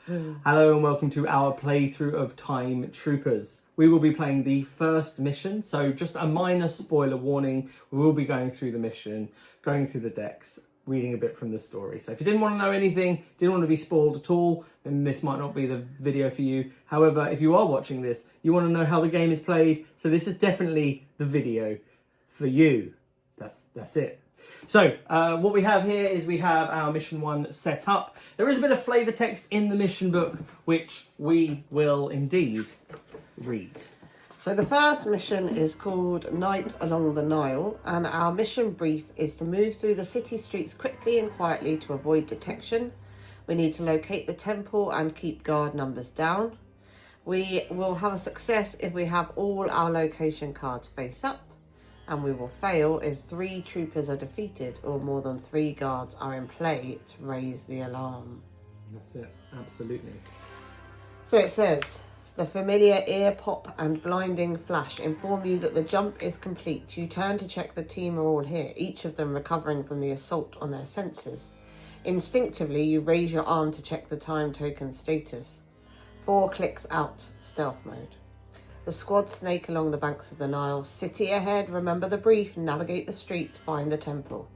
Hello and welcome to our playthrough of Time Troopers. We will be playing the first mission, so just a minor spoiler warning. We will be going through the mission, going through the decks, reading a bit from the story. So if you didn't want to know anything, didn't want to be spoiled at all, then this might not be the video for you. However, if you are watching this, you want to know how the game is played, so this is definitely the video for you. That's it. So what we have here is we have our mission 1 set up. There is a bit of flavour text in the mission book, which we will indeed read. So the first mission is called Night Along the Nile, and our mission brief is to move through the city streets quickly and quietly to avoid detection. We need to locate the temple and keep guard numbers down. We will have a success if we have all our location cards face up, and we will fail if 3 troopers are defeated or more than 3 guards are in play to raise the alarm. That's it, absolutely. So it says, the familiar ear pop and blinding flash inform you that the jump is complete. You turn to check the team are all here, each of them recovering from the assault on their senses. Instinctively, you raise your arm to check the time token status. 4 clicks out, stealth mode. The squad snake along the banks of the Nile. City ahead, remember the brief, navigate the streets, find the temple.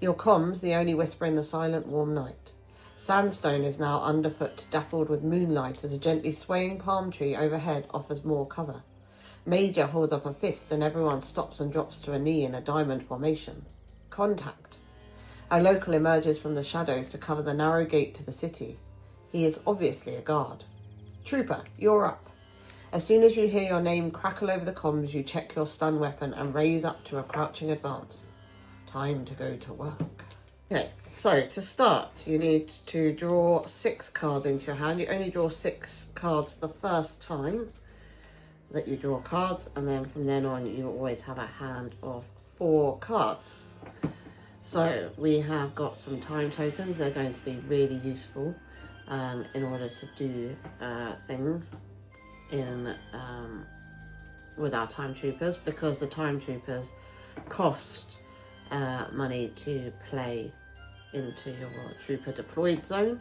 Your comms, the only whisper in the silent, warm night. Sandstone is now underfoot, dappled with moonlight as a gently swaying palm tree overhead offers more cover. Major holds up a fist and everyone stops and drops to a knee in a diamond formation. Contact. A local emerges from the shadows to cover the narrow gate to the city. He is obviously a guard. Trooper, you're up. As soon as you hear your name crackle over the comms, you check your stun weapon and raise up to a crouching advance. Time to go to work. Okay, so to start, you need to draw 6 cards into your hand. You only draw 6 cards the first time that you draw cards, and then from then on you always have a hand of 4 cards. So we have got some time tokens. They're going to be really useful in order to do things in with our time troopers, because the time troopers cost money to play into your trooper deployed zone,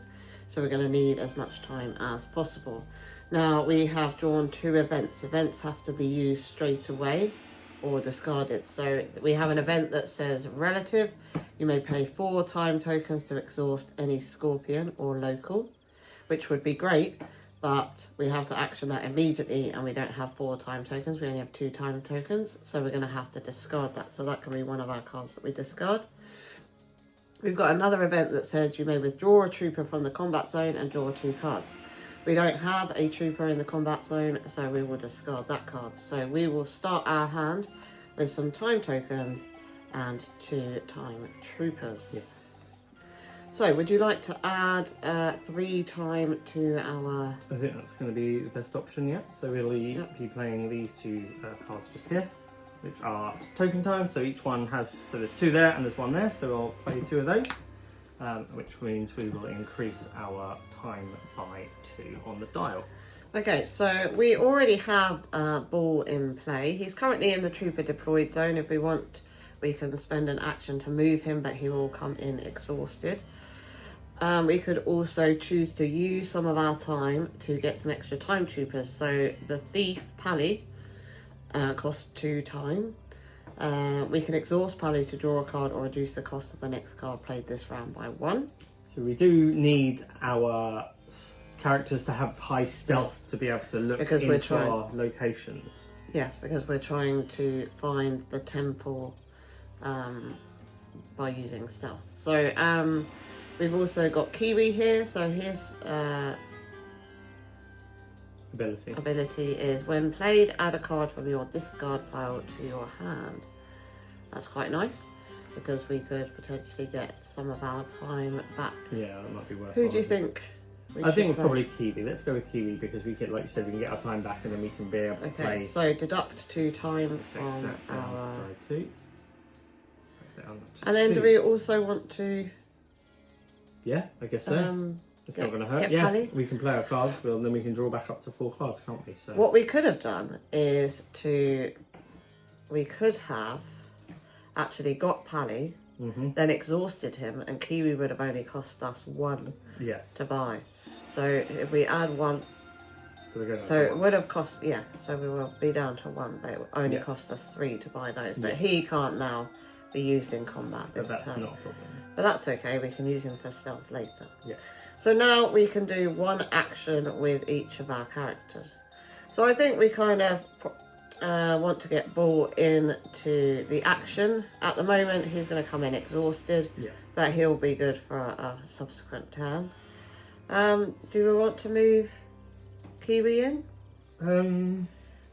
so we're going to need as much time as possible. Now we have drawn 2 events. Events have to be used straight away or discarded. So we have an event that says relative. You may pay 4 time tokens to exhaust any scorpion or local, which would be great, but we have to action that immediately and we don't have 4 time tokens. We only have 2 time tokens, so we're going to have to discard that. So that can be one of our cards that we discard. We've got another event that says you may withdraw a trooper from the combat zone and draw 2 cards. We don't have a trooper in the combat zone, so we will discard that card. So we will start our hand with some time tokens and 2 time troopers. Yes. So, would you like to add 3 time to our... I think that's going to be the best option yet. So we'll be playing these 2 cards just here, which are token time. So each one has, so there's 2 there and there's 1 there. So I'll play 2 of those, which means we will increase our time by 2 on the dial. Okay, so we already have Ball in play. He's currently in the trooper deployed zone. If we want, we can spend an action to move him, but he will come in exhausted. We could also choose to use some of our time to get some extra time troopers. So the thief, Pally, costs 2 time. We can exhaust Pally to draw a card or reduce the cost of the next card played this round by 1. So we do need our characters to have high stealth to be able to look into our locations. Yes, because we're trying to find the temple by using stealth. So we've also got Kiwi here, so his ability is when played, add a card from your discard pile to your hand. That's quite nice, because we could potentially get some of our time back. Yeah, that might be worth it. Who do you think? I think probably Kiwi. Let's go with Kiwi, because we can, like you said, we can get our time back and then we can be able to play. Okay, so deduct 2 time from our... And then do we also want to... Yeah, I guess so. It's not going to hurt. Yeah, Pally. We can play our cards, well, and then we can draw back up to 4 cards, can't we? So what we could have done is we could have actually got Pally, then exhausted him, and Kiwi would have only cost us 1 to buy. So if we add 1, so it would have cost, yeah, so we will be down to 1, but it will only cost us 3 to buy those. But he can't now be used in combat this that's turn. not a problem. But that's okay, we can use him for stealth later. Yes. So now we can do 1 action with each of our characters. So I think we kind of want to get Bull into the action. At the moment, he's going to come in exhausted, but he'll be good for a subsequent turn. Do we want to move Kiwi in?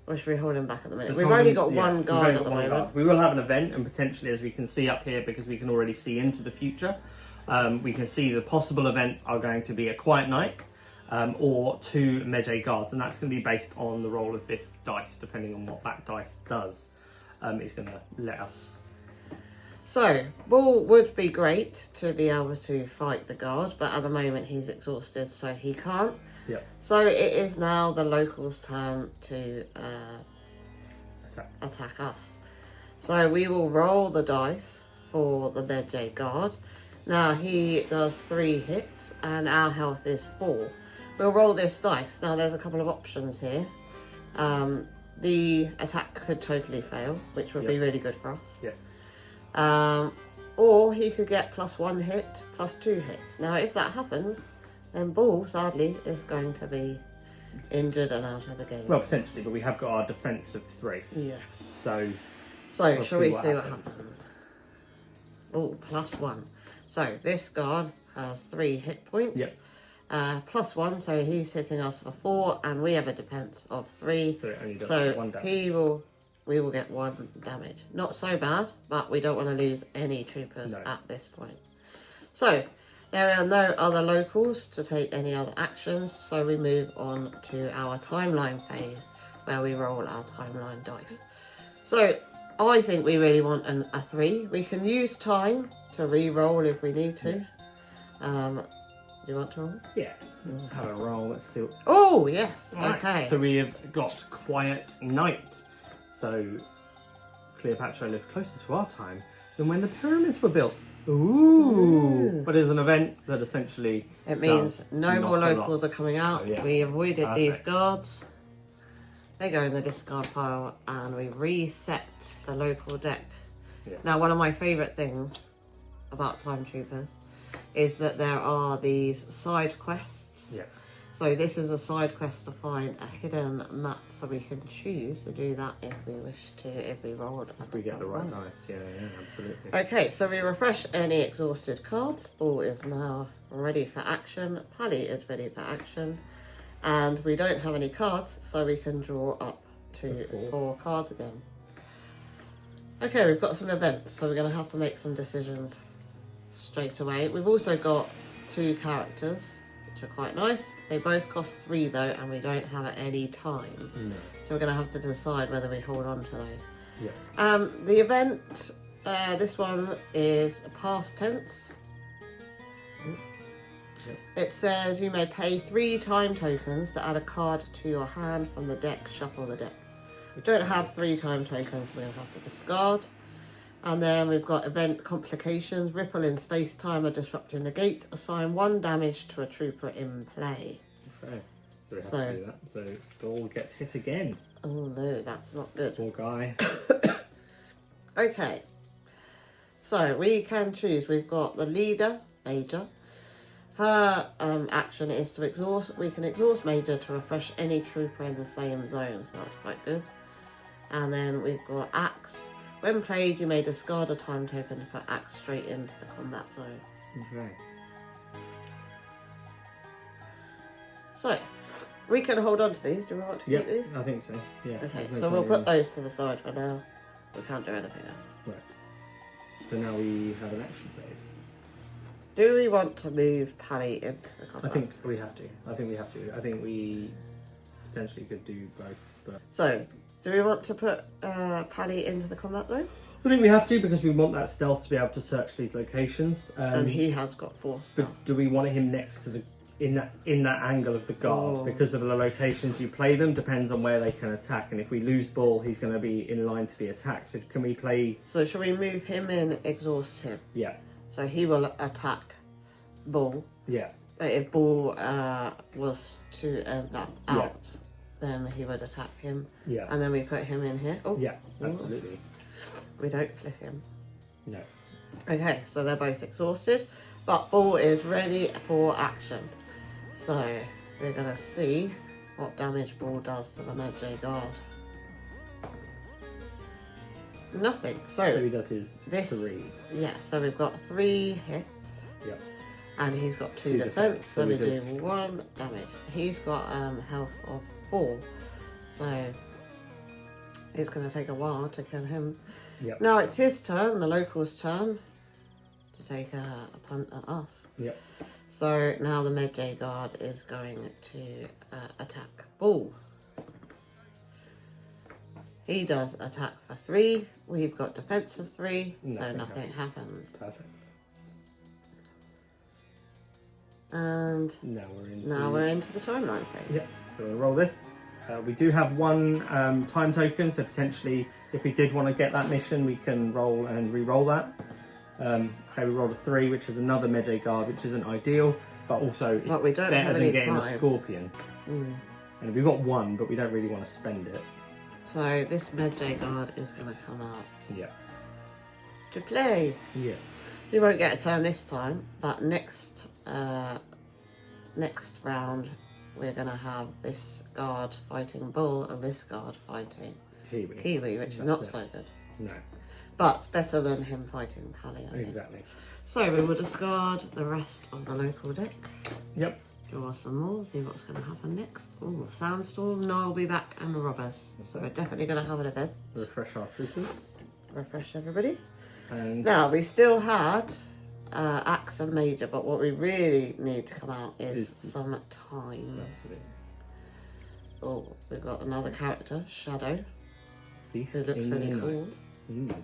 Or should we hold him back at the minute? We've only got one guard at the moment. We will have an event, and potentially, as we can see up here, because we can already see into the future, we can see the possible events are going to be a Quiet Night or 2 Medjay guards, and that's going to be based on the roll of this dice, depending on what that dice does. It's going to let us. So, Bull would be great to be able to fight the guard, but at the moment he's exhausted, so he can't. Yep. So it is now the locals' turn to attack us. So we will roll the dice for the Medjay guard. Now he does 3 hits and our health is 4. We'll roll this dice. Now there's a couple of options here. The attack could totally fail, which would be really good for us. Yes. Or he could get +1 hit, +2 hits. Now if that happens, then Bull, sadly, is going to be injured and out of the game. Well, potentially, but we have got our defence of 3. Yes. So shall we see what happens? Oh, +1. So this guard has 3 hit points. Yep. +1, so he's hitting us for 4, and we have a defence of 3. So it only does so 1 damage. we will get 1 damage. Not so bad, but we don't want to lose any troopers at this point. So there are no other locals to take any other actions, so we move on to our timeline phase, where we roll our timeline dice. So I think we really want a 3. We can use time to re-roll if we need to. Do you want to roll? Yeah, let's have a roll. Let's see. Oh, yes. Right, okay. so we have got Quiet Night. So Cleopatra lived closer to our time than when the pyramids were built. Ooh. But it's an event that essentially it means no more locals are coming out. So, we avoided these guards. They go in the discard pile and we reset the local deck. Yes. Now, one of my favourite things about Time Troopers is that there are these side quests. Yeah. So this is a side quest to find a hidden map, so we can choose to do that if we wish to, if we rolled. If we get the right dice, yeah, absolutely. Okay, so we refresh any exhausted cards. Bull is now ready for action. Pally is ready for action. And we don't have any cards, so we can draw up to 4 cards again. Okay, we've got some events, so we're going to have to make some decisions straight away. We've also got 2 characters, which are quite nice. They both cost 3 though, and we don't have any time. No. So we're going to have to decide whether we hold on to those. Yeah. The event, this one is a past tense. It says you may pay 3 time tokens to add a card to your hand from the deck, shuffle the deck. We don't have 3 time tokens, we're going to have to discard. And then we've got event complications, ripple in space-time or disrupting the gate, assign 1 damage to a trooper in play. Okay, so we have to do that. So Bull gets hit again. Oh no, that's not good. Poor guy. Okay, so we can choose. We've got the leader, Major. Her action is to exhaust. We can exhaust Major to refresh any trooper in the same zone, so that's quite good. And then we've got Axe. When played, you may discard a time token to put Axe straight into the combat zone. Okay. So, we can hold on to these. Do we want to keep these? I think so. Yeah. Okay, so we'll put those to the side for now. We can't do anything else. Right. So now we have an action phase. Do we want to move Pally into the combat? I think we have to. I think we potentially could do both. But so, do we want to put Pally into the combat zone? I think we have to, because we want that stealth to be able to search these locations. And he has got 4 stealth. Do we want him next to the in that angle of the guard? Because of the locations you play them depends on where they can attack. And if we lose Bull, he's going to be in line to be attacked. So can we play? So shall we move him in, exhaust him? Yeah. So he will attack Bull. Yeah. that if Bull was to end up out, then he would attack him. Yeah. And then we put him in here. Oh, Yeah, absolutely. we don't click him. No. Okay, so they're both exhausted, but Bull is ready for action. So we're going to see what damage Bull does to the Medjay guard. Nothing. So he does his this, 3. Yeah, so we've got 3 hits. Yep. And he's got 2 2 defense, so we do just... 1 damage. He's got health of 4, so it's going to take a while to kill him. Yep. Now it's his turn, the local's turn, to take a punt at us. Yep. So now the Medjay guard is going to attack Bull. He does attack for 3. We've got defense of 3, so nothing happens. Perfect. And now we're into the timeline phase. Yep. So we'll roll this. We do have 1 time token, so potentially if we did want to get that mission, we can roll and re-roll that. Okay, we rolled a 3, which is another Medjay guard, which isn't ideal, but also it's we don't better have than any getting time. a scorpion. And we've got 1, but we don't really want to spend it. So this Medjay guard is going to come out Yeah. to play. Yes. You won't get a turn this time, but next round we're going to have this guard fighting Bull and this guard fighting Kiwi, which is not so good. No. But better than him fighting Pally, I think. Exactly. So we will discard the rest of the local deck. Yep. Draw some more, see what's going to happen next. Oh, Sandstorm, no, I'll be back, and Robbers. So we're definitely going to have an event. Refresh our troopers. Refresh everybody. And Now, we still had Axe and Major, but what we really need to come out is some time. absolutely. Oh, we've got another character, Shadow, Thief who looks in really the cool. night.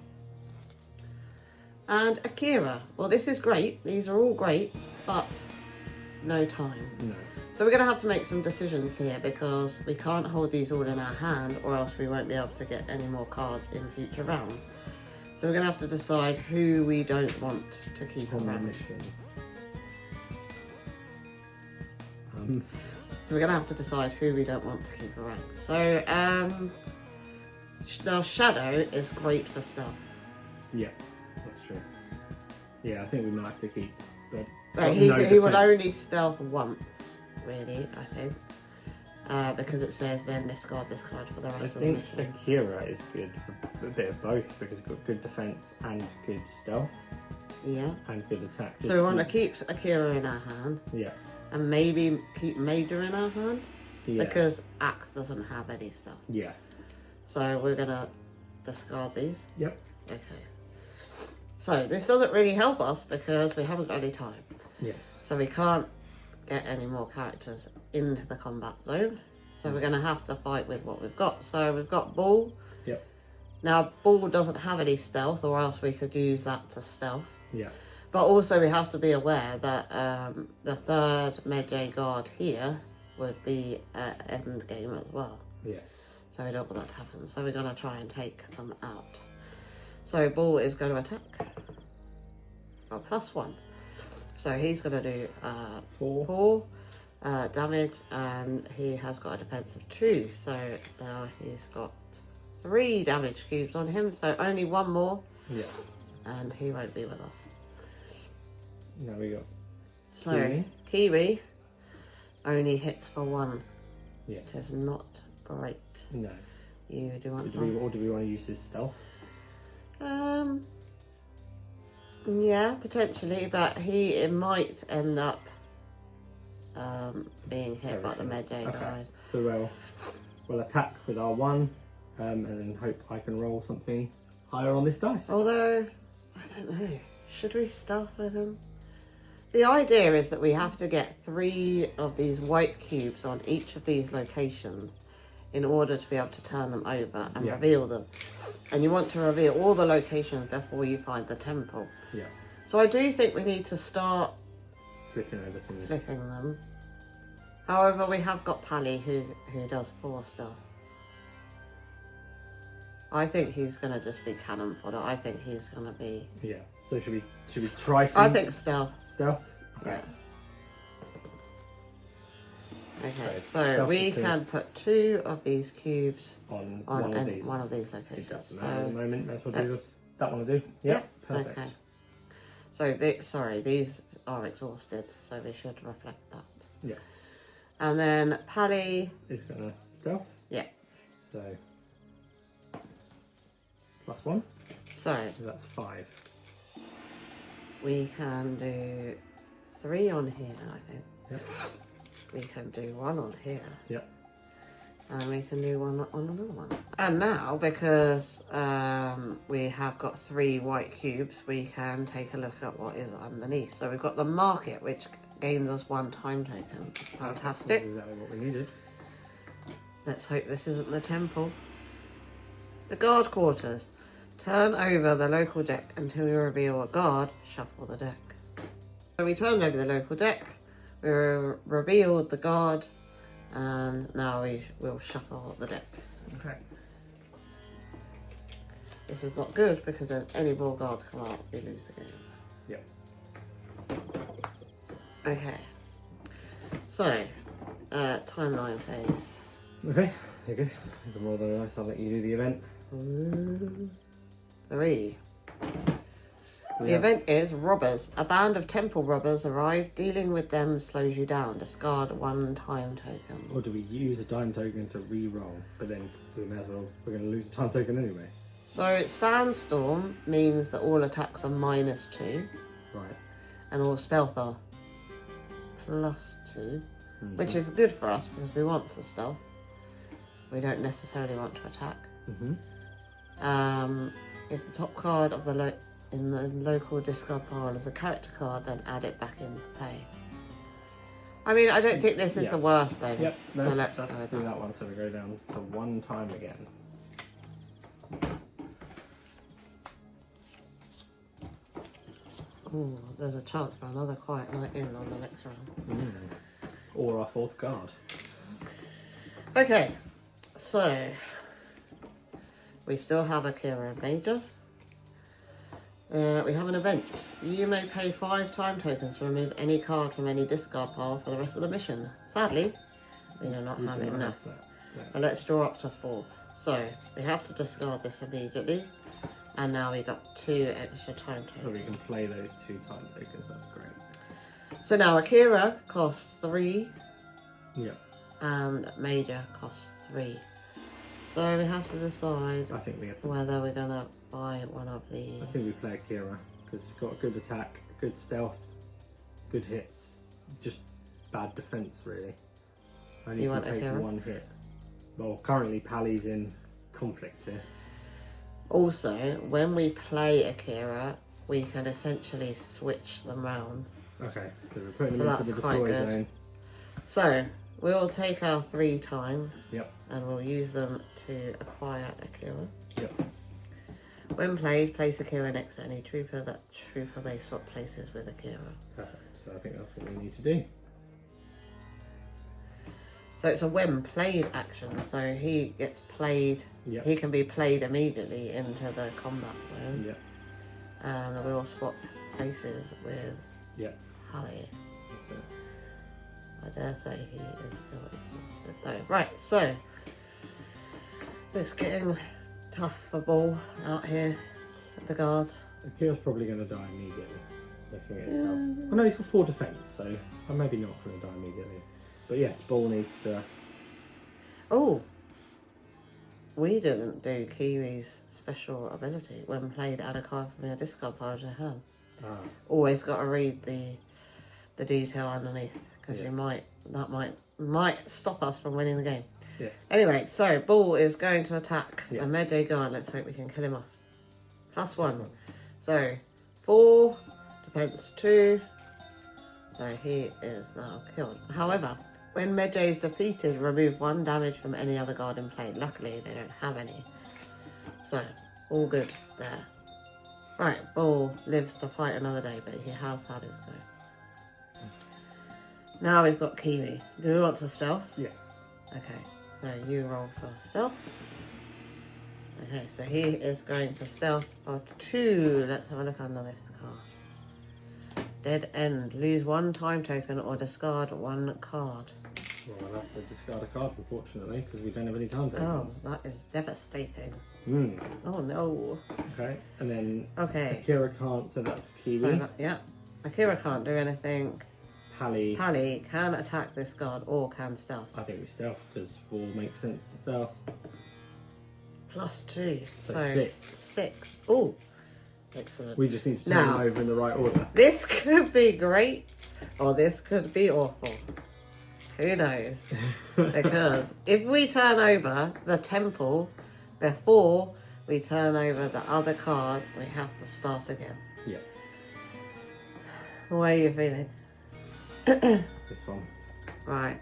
And Akira. Well, this is great. These are all great, but no time. No. So we're going to have to make some decisions here because we can't hold these all in our hand or else we won't be able to get any more cards in future rounds. So we're going to have to decide who we don't want to keep On the around. mission. So we're going to have to decide who we don't want to keep around. So now Shadow is great for stealth. Yeah, that's true. Yeah, I think we might have to keep. But he will only stealth once, really, I think. Because it says then discard this card for the rest of the mission. Akira is good for a bit of both because it's got good defense and good stealth. Yeah. And good attack. So we want to keep Akira in our hand. Yeah. And maybe keep Major in our hand. Yeah. Because Axe doesn't have any stuff. Yeah. So we're going to discard these. Yep. Okay. So this doesn't really help us because we haven't got any time. Yes. So we can't get any more characters into the combat zone. So we're going to have to fight with what we've got. So we've got Bull. Yep. Now Bull doesn't have any stealth or else we could use that to stealth. Yeah. But also we have to be aware that the third Medjay guard here would be end game as well. Yes. So we don't want that to happen. So we're going to try and take them out. So Bull is going to attack. Oh, +1. So he's going to do 4 damage and he has got a defense of 2. So now he's got 3 damage cubes on him. So only 1 more. Yeah. And he won't be with us. Now we got So Kiwi only hits for 1. yes. Which is not great. No. You do want do we want to use his stealth? Yeah, potentially, but it might end up being hit by the Medjay guide. So we'll attack with our 1 and then hope I can roll something higher on this dice. Although, I don't know, should we stealth with him? The idea is that we have to get 3 of these white cubes on each of these locations in order to be able to turn them over and reveal them. And you want to reveal all the locations before you find the temple. Yeah. So I do think we need to start Flipping over some. flipping them. However, we have got Pally who does 4 stealth. I think he's going to just be cannon fodder. I think he's going to be... Yeah. So should we try some I think stealth. stealth? Yeah. Okay, so stealth we for two can put 2 of these cubes on on one of these. one of these It locations. doesn't matter at the moment. That's what let's- that one will do. Yep, perfect. Okay. So these are exhausted, so we should reflect that. Yeah. And then Pally Is gonna stealth. Yeah. So +1. So That's 5. we can do 3 on here, I think. Yep. We can do 1 on here. Yep. And we can do 1 on another one. And now, because we have got 3 white cubes, we can take a look at what is underneath. So we've got the market, which gains us 1 time token. Fantastic. That's exactly what we needed. Let's hope this isn't the temple. The guard quarters. Turn over the local deck until you reveal a guard. Shuffle the deck. So we turned over the local deck. We revealed the guard. And now we will shuffle the deck. Okay. This is not good because if any more guards come out, we lose the game. Yep. Okay. So, timeline phase. Okay. There you go. The more the dice, I'll let you do the event. 3. We The have- event is robbers. A band of temple robbers arrive. Dealing with them slows you down. Discard 1 time token. Or do we use a time token to re-roll? But then we may as well. We're going to lose a time token anyway. So sandstorm means that all attacks are -2, Right. and all stealth are +2, which is good for us because we want to stealth. We don't necessarily want to attack. If the top card of the in the local discard pile is a character card, then add it back into play. I mean, I don't think this is Yeah. the worst thing. Yep. No, So let's do go that one. So we go down to 1 time again. Ooh, there's a chance for another quiet night in on the next round. Or our 4th guard. Okay, so we still have Akira and Major. We have an event. You may pay 5 time tokens to remove any card from any discard pile for the rest of the mission. Sadly, we do not have do not enough. have that. Yeah. But let's draw up to 4. So we have to discard this immediately. And now we got 2 extra time So we tokens. can play those 2 time tokens. That's great. So now Akira costs 3 Yep. and Major costs 3. So we have to decide I think we have. whether we're gonna buy one of these. I think we play Akira because it's got a good attack, good stealth, good hits, just bad defense really. Only You can want take Akira? 1 hit. Well, currently Pally's in conflict here. Also, when we play Akira, we can essentially switch them round. Okay, so we're putting So them into that's the quite deploy good. zone. So we'll take our 3 time Yep. and we'll use them to acquire Akira. Yep. When played, place Akira next to any trooper. That trooper may swap places with Akira. Perfect. So I think that's what we need to do. So it's a when played action. So he gets played. Yep. He can be played immediately into the combat zone, Yep. and we'll swap places with Yep. Hallie. That's it. I dare say he is still exhausted though. Right, so it's getting tough for Ball out here at the guards. Akira's probably going to die immediately. Looking at his health. Oh no, he's got 4 defense, so I'm maybe not going to die immediately. But yes, Ball needs to. Oh, we didn't do Kiwi's special ability. When played, add a card from your discard pile to your hand. Ah, Always got to read the detail underneath because Yes. that might stop us from winning the game. yes. Anyway, so Ball is going to attack Yes. a Medjay guard. Let's hope we can kill him off. +1. So 4, defense 2. So he is now killed. However, when Medjay is defeated, remove 1 damage from any other guard in play. Luckily, they don't have any. So, all good there. Right, Ball lives to fight another day, but he has had his go. Now we've got Kiwi. Do we want to stealth? Yes. Okay, so you roll for stealth. Okay, so he is going to stealth for 2. Let's have a look under this card. Dead end. Lose 1 time token or discard 1 card. Well, we'll have to discard a card, unfortunately, because we don't have any time Oh, tokens. that is devastating. Mm. Oh no. Okay, and then Okay. Akira can't, so that's Kiwi. So that, yeah. Akira can't do anything. Pally. Pally can attack this guard or can stealth. I think we stealth, because 4 makes sense to stealth. +2. So 6. 6. Oh, excellent. We just need to turn Now- them over in the right order. This could be great or this could be awful. Who knows? Because if we turn over the temple before we turn over the other card, we have to start again. Yeah, The way you're feeling. this one. Right.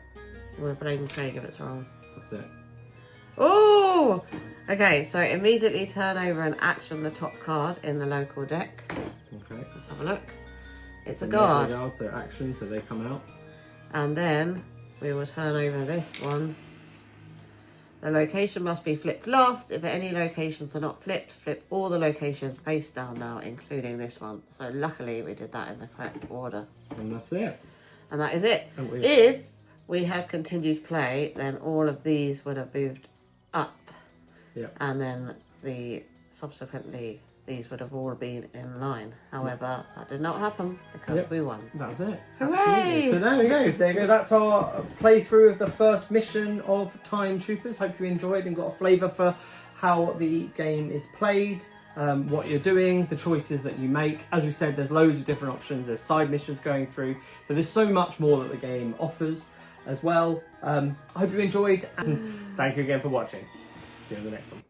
We're blaming Craig if it's wrong. That's it. Oh! Okay, so immediately turn over and action the top card in the local deck. Okay. Let's have a look. It's a And guard. they're guard, so action, so they come out. And then we will turn over this one. The location must be flipped last. If any locations are not flipped, flip all the locations face down now, including this one. So luckily we did that in the correct order. And that's it. And that is it. And we- If we had continued play, then all of these would have moved up. Yeah. And then subsequently these would have all been in line. However, that did not happen because Yep. we won. That was it. Hooray! Absolutely. So there we go. There you go. That's our playthrough of the first mission of Time Troopers. Hope you enjoyed and got a flavour for how the game is played, what you're doing, the choices that you make. As we said, there's loads of different options. There's side missions going through. So there's so much more that the game offers as well. I hope you enjoyed and thank you again for watching. See you in the next one.